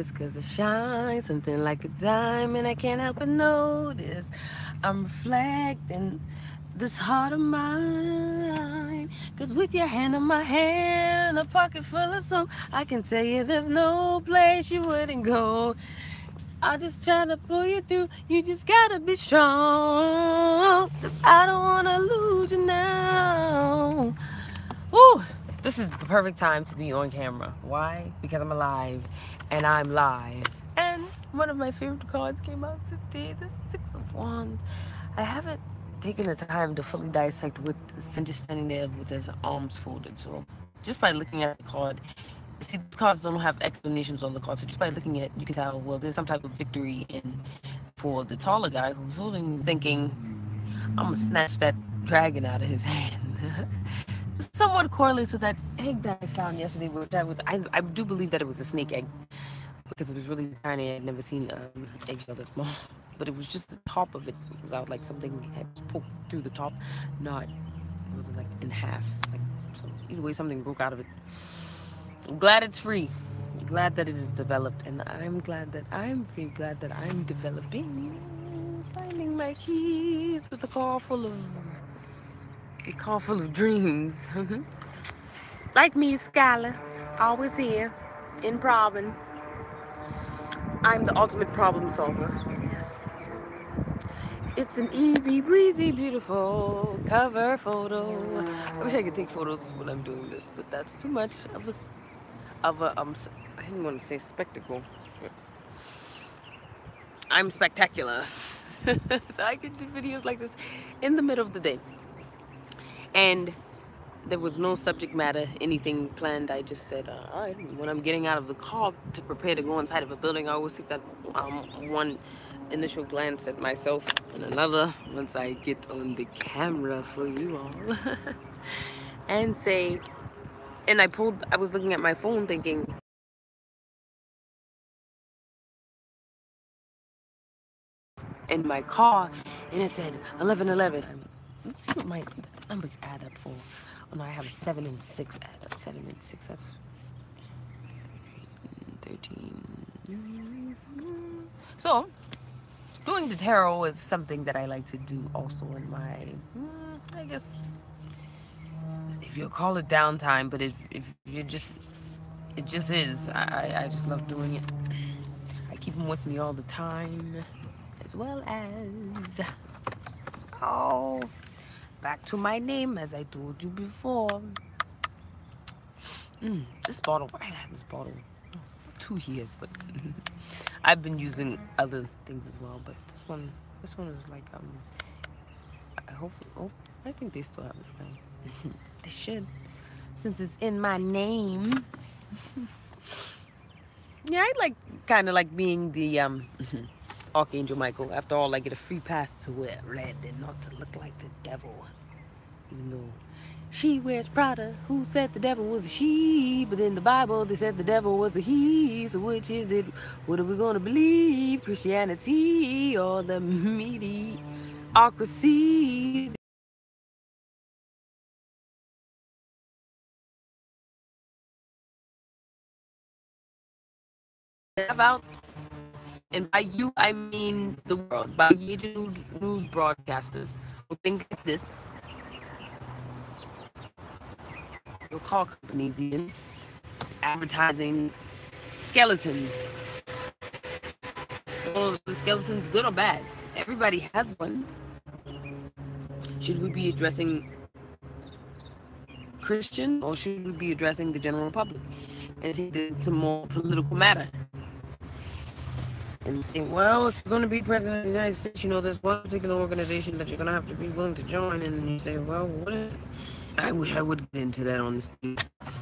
notice, 'cause it shines something like a diamond. I can't help but notice. I'm reflecting this heart of mine. 'Cause with your hand in my hand, a pocket full of soap, I can tell you there's no place you wouldn't go. I just try to pull you through. You just gotta be strong. 'Cause I don't wanna lose you now. Ooh, this is the perfect time to be on camera. Why? Because I'm alive and I'm live. And one of my favorite cards came out today, the Six of Wands. I haven't taken the time to fully dissect with Cindy standing there with his arms folded. So just by looking at the card, see, the cards don't have explanations on the card. So just by looking at it, you can tell, well, there's some type of victory in for the taller guy who's holding, thinking, I'm gonna snatch that dragon out of his hand. Somewhat correlates with that egg that I found yesterday, which I do believe that it was a snake egg because it was really tiny. I'd never seen eggshell that small, but it was just the top of it was out, like something had poked through the top, not, it wasn't like in half. Like, so either way, something broke out of it. I'm glad it's free. I'm glad that it is developed, and I'm glad that I'm free. Glad that I'm developing, finding my keys with a car full of dreams. Like me, Skylar, always here, in problem. I'm the ultimate problem solver. Yes. It's an easy breezy, beautiful cover photo. I wish I could take photos when I'm doing this, but that's too much of a I didn't want to say spectacle. I'm spectacular. So I could do videos like this in the middle of the day. And there was no subject matter, anything planned. I just said, all right, when I'm getting out of the car to prepare to go inside of a building, I always take that one initial glance at myself and another once I get on the camera for you all. And say, and I was looking at my phone thinking, in my car, and it said 11:11. Let's see what my numbers add up for. Oh no, I have a 7 and 6 add up. 7 and 6, that's 13. So, doing the tarot is something that I like to do also in my, I guess, if you'll call it downtime, but if you just, it just is. I just love doing it. I keep them with me all the time, as well as, oh, back to my name, as I told you before. This bottle, I had this bottle 2 years, but I've been using other things as well. But this one is like, I hope, oh, I think they still have this kind. They should, since it's in my name. Yeah, I like, kind of like being the Archangel Michael. After all, I get a free pass to wear red and not to look like the devil. Even though she wears Prada, who said the devil was a she? But in the Bible, they said the devil was a he. So which is it? What are we gonna believe? Christianity or the mediocrity? About, and by you I mean the world, by major news broadcasters or things like this, your car companies even advertising skeletons. Well, the skeleton's good or bad? Everybody has one. Should we be addressing Christian or should we be addressing the general public and take it to more political matter? And say, well, if you're going to be president of the United States, you know, there's one particular organization that you're going to have to be willing to join. And you say, well, what is it? I wish I would get into that on the stage. I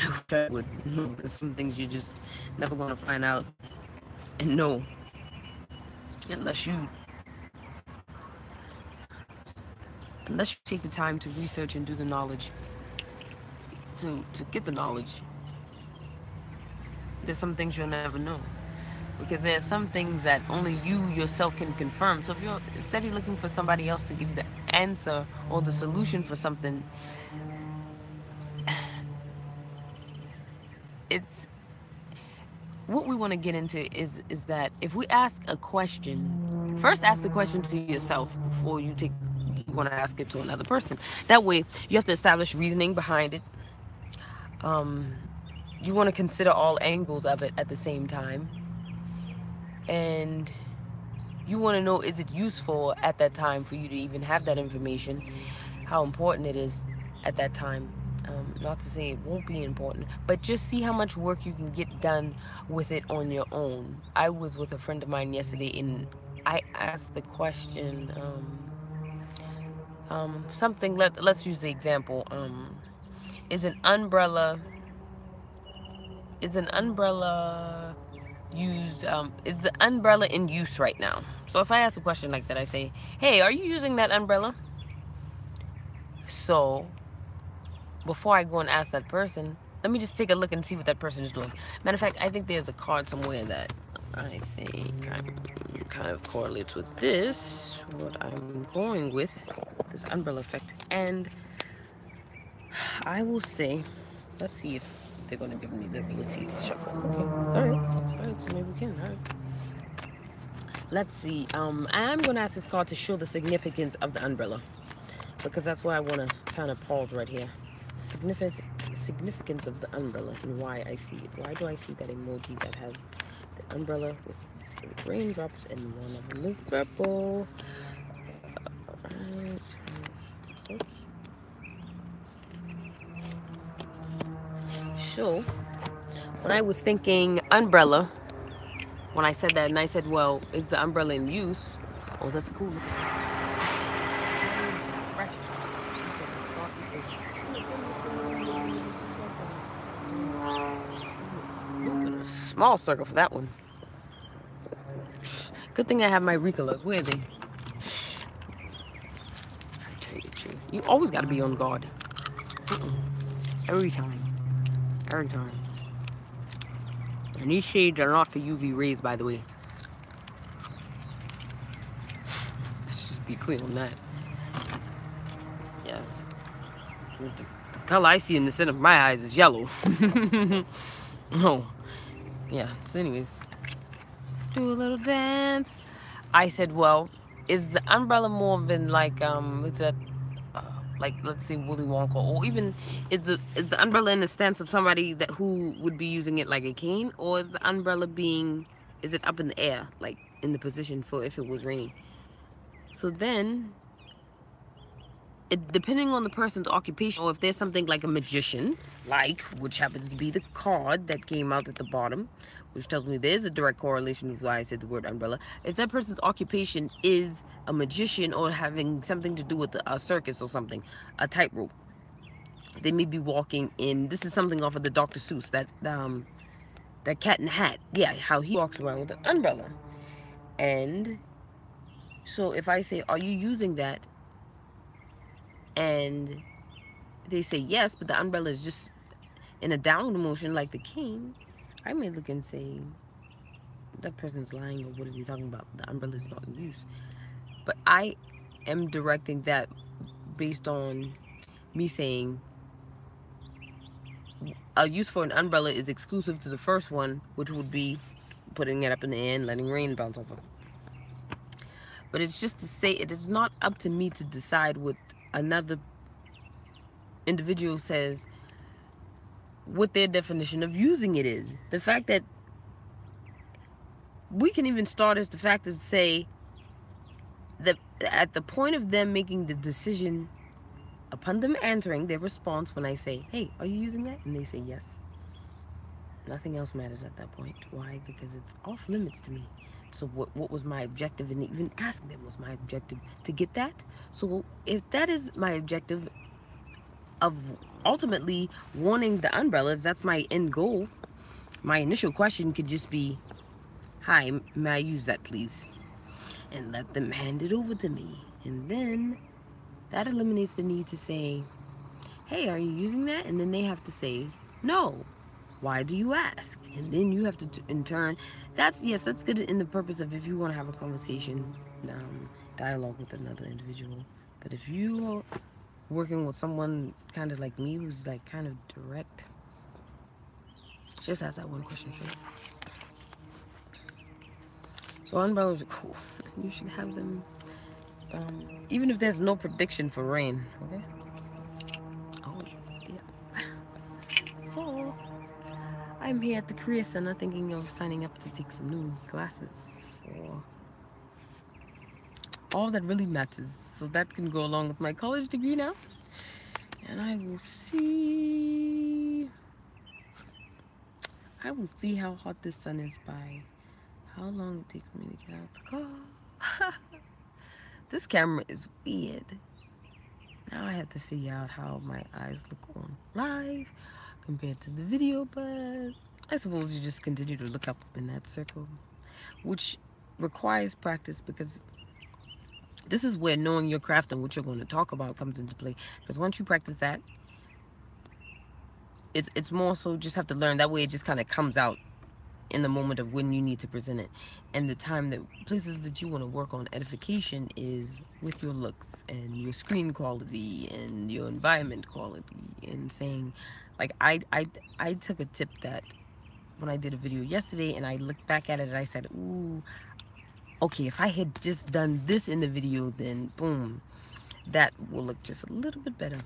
wish I would. No, there's some things you're just never going to find out and know unless you take the time to research and do the knowledge, to get the knowledge. There's some things you'll never know. Because there's some things that only you yourself can confirm. So if you're steady looking for somebody else to give you the answer or the solution for something, it's what we want to get into is that if we ask a question, first ask the question to yourself before you want to ask it to another person. That way, you have to establish reasoning behind it. Um, you want to consider all angles of it at the same time, and you want to know, is it useful at that time for you to even have that information, how important it is at that time. Not to say it won't be important, but just see how much work you can get done with it on your own. I was with a friend of mine yesterday, and I asked the question, something, let's use the example, is an umbrella is an umbrella used, is the umbrella in use right now? So if I ask a question like that, I say, hey, are you using that umbrella? So before I go and ask that person, let me just take a look and see what that person is doing. Matter of fact, I think there's a card somewhere that I think kind of correlates with this, what I'm going with, this umbrella effect. And I will say, let's see if they're going to give me the ability to shuffle. Okay, all right, so maybe we can. All right. Let's see. I'm going to ask this card to show the significance of the umbrella, because that's why I want to kind of pause right here. Significance of the umbrella and why I see it. Why do I see that emoji that has the umbrella with the raindrops and one of them is purple? Alright. Oops. So, when I was thinking umbrella, when I said that, and I said, well, is the umbrella in use? Oh, that's cool. Fresh. Loop in a small circle for that one. Good thing I have my Ricolas. Where are they? You always got to be on guard. Every time. Every time. And these shades are not for UV rays, by the way. Let's just be clear on that. Yeah. The color I see in the center of my eyes is yellow. Oh. Yeah. So anyways. Do a little dance. I said, well, is the umbrella more than like, is that, like, let's say Willy Wonka, or even is the umbrella in the stance of somebody that who would be using it like a cane, or is the umbrella is it up in the air, like in the position for if it was raining? So then, depending on the person's occupation, or if there's something like a magician, like, which happens to be the card that came out at the bottom, which tells me there's a direct correlation with why I said the word umbrella. If that person's occupation is a magician or having something to do with a circus or something, a tightrope, they may be walking in, this is something off of the Dr. Seuss, that Cat in the Hat. Yeah, how he walks around with an umbrella. And so if I say, are you using that? And they say yes, but the umbrella is just in a downward motion like the cane, I may look and say, that person's lying, or what are they talking about? The umbrella is not in use. But I am directing that based on me saying a use for an umbrella is exclusive to the first one, which would be putting it up in the air and letting rain bounce off of it. But it's just to say it is not up to me to decide what another individual says what their definition of using it is. The fact that we can even start as the fact of say that at the point of them making the decision, upon them answering their response, when I say, hey, are you using that? And they say yes. Nothing else matters at that point. Why? Because it's off limits to me. So what was my objective? And even asking them was my objective to get that. So if that is my objective of ultimately wanting the umbrella, if that's my end goal, my initial question could just be, hi, may I use that please? And let them hand it over to me. And then that eliminates the need to say, hey, are you using that? And then they have to say, no. Why do you ask? And then you have to, in turn, that's good in the purpose of if you want to have a conversation, dialogue with another individual. But if you're working with someone kind of like me, who's like kind of direct, just ask that one question straight. So umbrellas are cool. You should have them, even if there's no prediction for rain. Okay. Oh yes. So I'm here at the Career Center thinking of signing up to take some new classes for all that really matters. So that can go along with my college degree now. And I will see how hot this sun is by how long it takes me to get out the car. This camera is weird. Now I have to figure out how my eyes look on live compared to the video, but I suppose you just continue to look up in that circle, which requires practice because this is where knowing your craft and what you're going to talk about comes into play. Because once you practice that, it's more so just have to learn. That way it just kind of comes out in the moment of when you need to present it. And the time that places that you want to work on edification is with your looks and your screen quality and your environment quality, and saying, like, I took a tip that when I did a video yesterday and I looked back at it and I said, ooh, okay, if I had just done this in the video, then boom, that will look just a little bit better.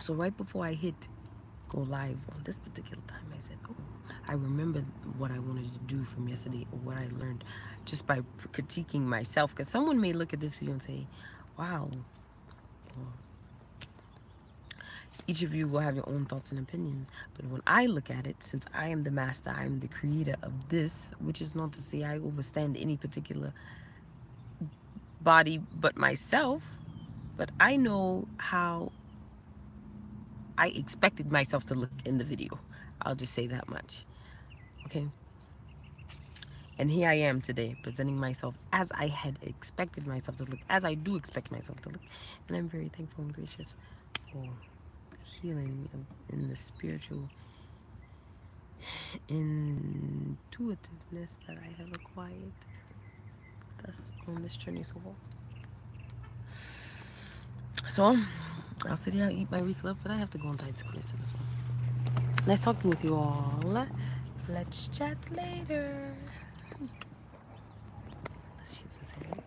So right before I hit go live on this particular time, I said, oh, I remember what I wanted to do from yesterday, or what I learned just by critiquing myself. Because someone may look at this video and say, wow, well, each of you will have your own thoughts and opinions. But when I look at it, since I am the master, I am the creator of this, which is not to say I overstand any particular body but myself, but I know how I expected myself to look in the video. I'll just say that much. Okay? And here I am today, presenting myself as I had expected myself to look, as I do expect myself to look. And I'm very thankful and gracious for healing in the spiritual intuitiveness that I have acquired thus on this journey so far. So, I'll sit here and eat my week love, but I have to go inside the Career Center as well. Nice talking with you all. Let's chat later. Let's use this here.